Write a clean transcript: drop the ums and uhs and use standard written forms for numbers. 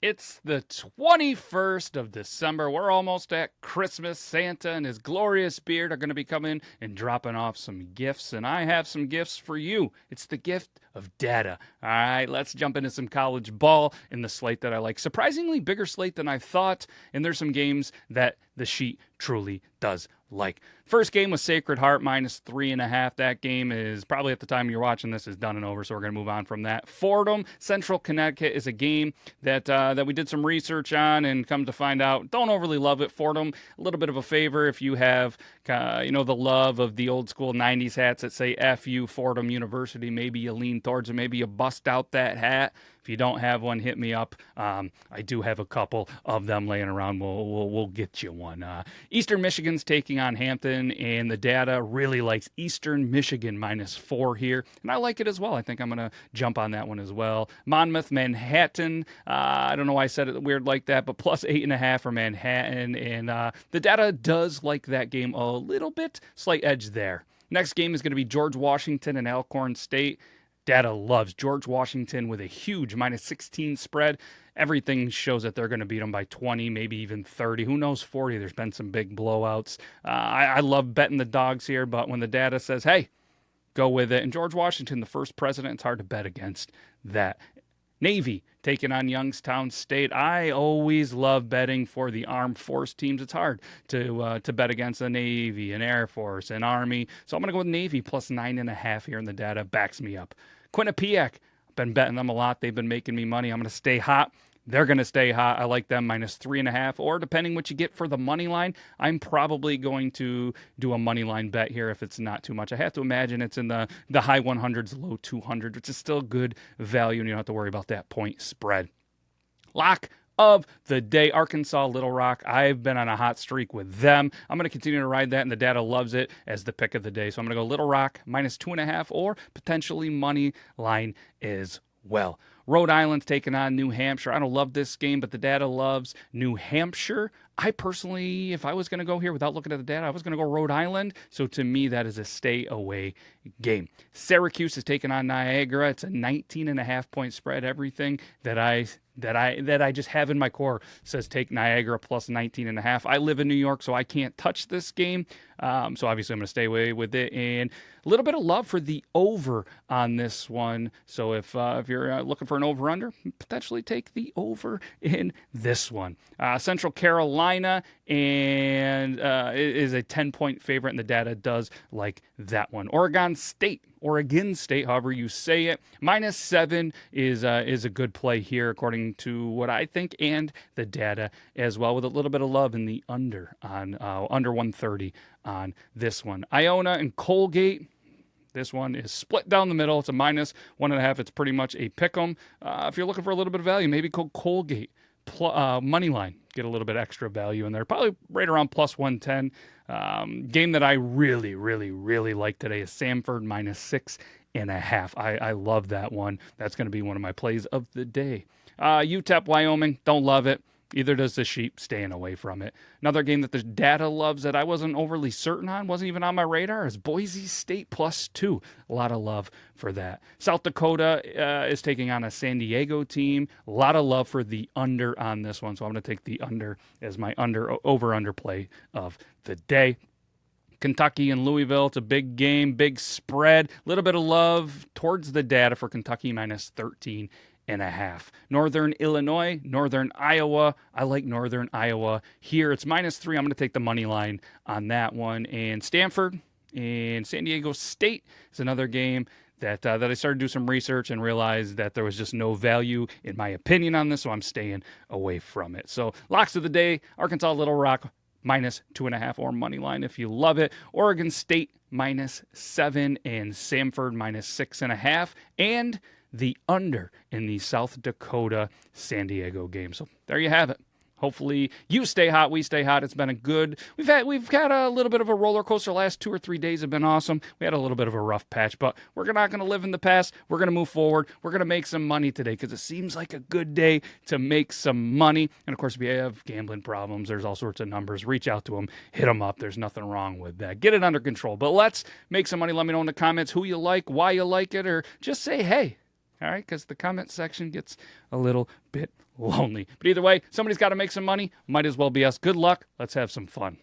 It's the 21st of December. We're almost at Christmas. Santa and his glorious beard are going to be coming and dropping off some gifts, and I have some gifts for you. It's the gift of data. All right, let's jump into some college ball in the slate that I like. Surprisingly bigger slate than I thought, and there's some games that the sheet truly does like. First game was Sacred Heart -3.5. That game is probably at the time you're watching this is done and over, so we're going to move on from that. Fordham, Central Connecticut is a game that we did some research on and come to find out don't overly love it. Fordham, a little bit of a favor if you have the love of the old school 90s hats that say FU Fordham University. Maybe you lean towards it. Maybe you bust out that hat. If you don't have one, hit me up. I do have a couple of them laying around. We'll get you one. Eastern Michigan's taking on Hampton, and the data really likes Eastern Michigan -4 here, and I like it as well. I think I'm going to jump on that one as well. Monmouth, Manhattan. I don't know why I said it weird like that, but +8.5 for Manhattan, and the data does like that game a little bit. Slight edge there. Next game is going to be George Washington and Alcorn State. Data loves George Washington with a huge -16 spread. Everything shows that they're going to beat them by 20, maybe even 30. Who knows, 40? There's been some big blowouts. I love betting the dogs here, but when the data says, hey, go with it. And George Washington, the first president, it's hard to bet against that. Navy taking on Youngstown State. I always love betting for the armed force teams. It's hard to bet against the Navy and Air Force and Army. So I'm going to go with Navy +9.5 here, and the data backs me up. Quinnipiac, I've been betting them a lot. They've been making me money. I'm going to stay hot. They're going to stay hot. I like them -3.5, or depending what you get for the money line, I'm probably going to do a money line bet here if it's not too much. I have to imagine it's in the high 100s, low 200s, which is still good value, and you don't have to worry about that point spread. Lock of the day, Arkansas Little Rock. I've been on a hot streak with them. I'm going to continue to ride that, and the data loves it as the pick of the day. So I'm going to go Little Rock -2.5, or potentially money line as well. Rhode Island's taking on New Hampshire. I don't love this game, but the data loves New Hampshire. I personally, if I was going to go here without looking at the data, I was going to go Rhode Island. So to me, that is a stay away game. Syracuse is taking on Niagara. It's a 19.5 point spread. Everything that I just have in my core says take Niagara +19.5. I live in New York, so I can't touch this game. So obviously I'm going to stay away with it. And a little bit of love for the over on this one. So if you're looking for an over-under, potentially take the over in this one. Central Carolina and is a 10-point favorite, and the data does like that one. Oregon State, however you say it, -7 is a good play here, according to what I think, and the data as well, with a little bit of love in the under on under 130 on this one. Iona and Colgate. This one is split down the middle. It's a -1.5. It's pretty much a pick 'em. If you're looking for a little bit of value, maybe go Colgate. Money line, get a little bit extra value in there, probably right around +110. Game that I really, really, really like today is Samford -6.5. I love that one. That's going to be one of my plays of the day. UTEP, Wyoming, don't love it. Either does the sheep, staying away from it. Another game that the data loves that I wasn't overly certain on, wasn't even on my radar, is Boise State +2. A lot of love for that. South Dakota is taking on a San Diego team. A lot of love for the under on this one, so I'm going to take the under as my over-under play of the day. Kentucky and Louisville, it's a big game, big spread. A little bit of love towards the data for Kentucky -13.5. Northern Illinois, Northern Iowa. I like Northern Iowa here. It's -3. I'm going to take the money line on that one. And Stanford and San Diego State is another game that I started to do some research and realized that there was just no value, in my opinion, on this, so I'm staying away from it. So locks of the day, Arkansas Little Rock -2.5, or money line if you love it. Oregon State -7 and Samford -6.5, and the under in the South Dakota San Diego game. So there you have it. Hopefully you stay hot, we stay hot. It's been a good, we've had a little bit of a roller coaster. The last 2 or 3 days have been awesome. We had a little bit of a rough patch, but we're not going to live in the past. We're going to move forward. We're going to make some money today because it seems like a good day to make some money. And of course, if you have gambling problems, there's all sorts of numbers. Reach out to them, hit them up. There's nothing wrong with that. Get it under control. But let's make some money. Let me know in the comments who you like, why you like it, or just say, hey, All right, because the comment section gets a little bit lonely. But either way, somebody's got to make some money. Might as well be us. Good luck. Let's have some fun.